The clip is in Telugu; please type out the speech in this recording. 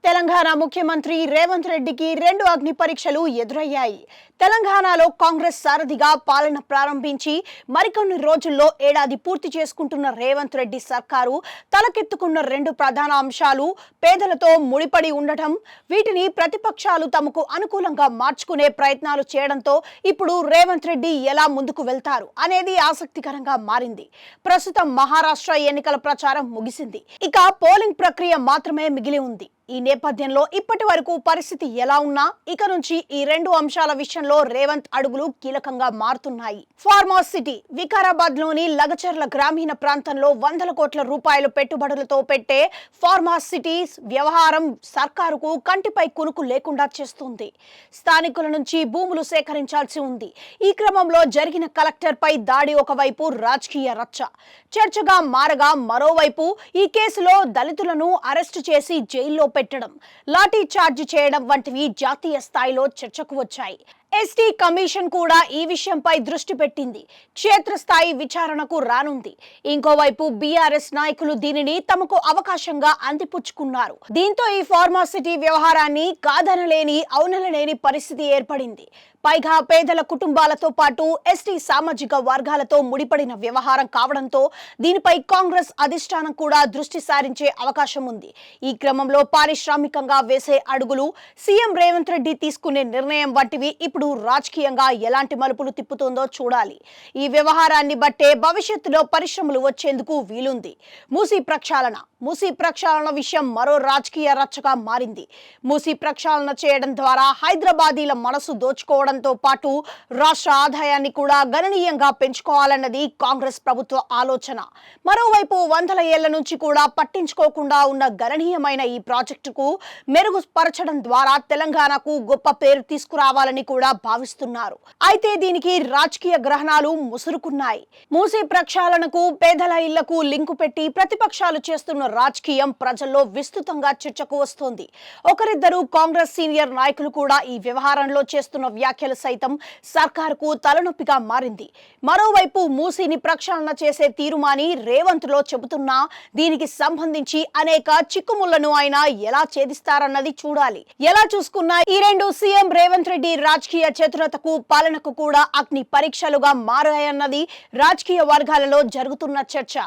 తెలంగాణ ముఖ్యమంత్రి రేవంత్ రెడ్డికి రెండు అగ్ని పరీక్షలు ఎదురయ్యాయి. తెలంగాణలో కాంగ్రెస్ సారథిగా పాలన ప్రారంభించి మరికొన్ని రోజుల్లో ఏడాది పూర్తి చేసుకుంటున్న రేవంత్ రెడ్డి సర్కారు తలకెత్తుకున్న రెండు ప్రధాన అంశాలు పేదలతో ముడిపడి ఉండటం, వీటిని ప్రతిపక్షాలు తమకు అనుకూలంగా మార్చుకునే ప్రయత్నాలు చేయడంతో ఇప్పుడు రేవంత్ రెడ్డి ఎలా ముందుకు వెళ్తారు అనేది ఆసక్తికరంగా మారింది. ప్రస్తుతం మహారాష్ట్ర ఎన్నికల ప్రచారం ముగిసింది. ఇక పోలింగ్ ప్రక్రియ మాత్రమే మిగిలి ఉంది. ఈ నేపథ్యంలో ఇప్పటి వరకు పరిస్థితి ఎలా ఉన్నా ఇక నుంచి ఈ రెండు అంశాల విషయంలో రేవంత్ అడుగులు కీలకంగా మారుతున్నాయి. ఫార్మా సిటీ వికారాబాద్ లోని లగచర్ల గ్రామీణ ప్రాంతంలో వందల కోట్ల రూపాయల పెట్టుబడులతో పెట్టే ఫార్మా సిటీస్ వ్యవహారం సర్కారుకు కంటిపై కునుకు లేకుండా చేస్తుంది. స్థానికుల నుంచి భూములు సేకరించాల్సి ఉంది. ఈ క్రమంలో జరిగిన కలెక్టర్ పై దాడి ఒకవైపు రాజకీయ రచ్చ చర్చగా మారగా, మరోవైపు ఈ కేసులో దళితులను అరెస్టు చేసి జైల్లో పెట్టడం, లాఠీ చార్జ్ చేయడం వంటివి జాతీయ స్థాయిలో చర్చకు వచ్చాయి. ఎస్టీ కమిషన్ కూడా ఈ విషయంపై దృష్టి పెట్టింది. క్షేత్రస్థాయి విచారణకు రానుంది. ఇంకోవైపు బీఆర్ఎస్ నాయకులు దీనిని తమకు అవకాశంగా అందిపుచ్చుకున్నారు. దీంతో ఈ ఫార్మాసిటీ వ్యవహారాన్ని కాదనలేని అవునలేని పరిస్థితి ఏర్పడింది. పైగా పేదల కుటుంబాలతో పాటు ఎస్టీ సామాజిక వర్గాలతో ముడిపడిన వ్యవహారం కావడంతో దీనిపై కాంగ్రెస్ అధిష్టానం కూడా దృష్టి సారించే అవకాశం ఉంది. ఈ క్రమంలో పారిశ్రామికంగా వేసే అడుగులు, సీఎం రేవంత్ రెడ్డి తీసుకునే నిర్ణయం వంటివి ఇప్పుడు రాజకీయంగా ఎలాంటి మలుపులు తిప్పుతుందో చూడాలి. ఈ వ్యవహారాన్ని బట్టే భవిష్యత్తులో పరిశ్రమలు వచ్చేందుకు వీలుంది. మూసీ ప్రక్షాళన విషయం మరో రాజకీయ రచ్చగా మారింది. మూసీ ప్రక్షాళన చేయడం ద్వారా హైదరాబాదీల మనసు దోచుకోవడంతో పాటు రాష్ట్ర ఆదాయాన్ని కూడా గణనీయంగా పెంచుకోవాలన్నది కాంగ్రెస్ ప్రభుత్వ ఆలోచన. మరోవైపు వందల ఏళ్ల నుంచి కూడా పట్టించుకోకుండా ఉన్న గణనీయమైన ఈ ప్రాజెక్టుకు మెరుగుపరచడం ద్వారా తెలంగాణకు గొప్ప పేరు తీసుకురావాలని కూడా భావిస్తున్నారు. అయితే దీనికి రాజకీయ గ్రహణాలు ముసురుకున్నాయి. మూసీ ప్రక్షాళనకు పేదల ఇళ్లకు లింకు పెట్టి ప్రతిపక్షాలు చేస్తున్న రాజకీయం ప్రజల్లో విస్తృతంగా చర్చకు వస్తోంది. ఒకరిద్దరు కాంగ్రెస్ సీనియర్ నాయకులు కూడా ఈ వ్యవహారంలో చేస్తున్న వ్యాఖ్యలు సైతం సర్కారుకు తలనొప్పిగా మారింది. మరోవైపు మూసీని ప్రక్షాళన చేసే తీరుమాని రేవంత్ లో చెబుతున్నా దీనికి సంబంధించి అనేక చిక్కుముళ్లను ఆయన ఎలా ఛేదిస్తారన్నది చూడాలి. ఎలా చూసుకున్నా ఈ రెండు సీఎం రేవంత్ రెడ్డి రాజకీయ చతురతకు, పాలనకు కూడా అగ్ని పరీక్షలుగా మారాయన్నది రాజకీయ వర్గాలలో జరుగుతున్న చర్చ.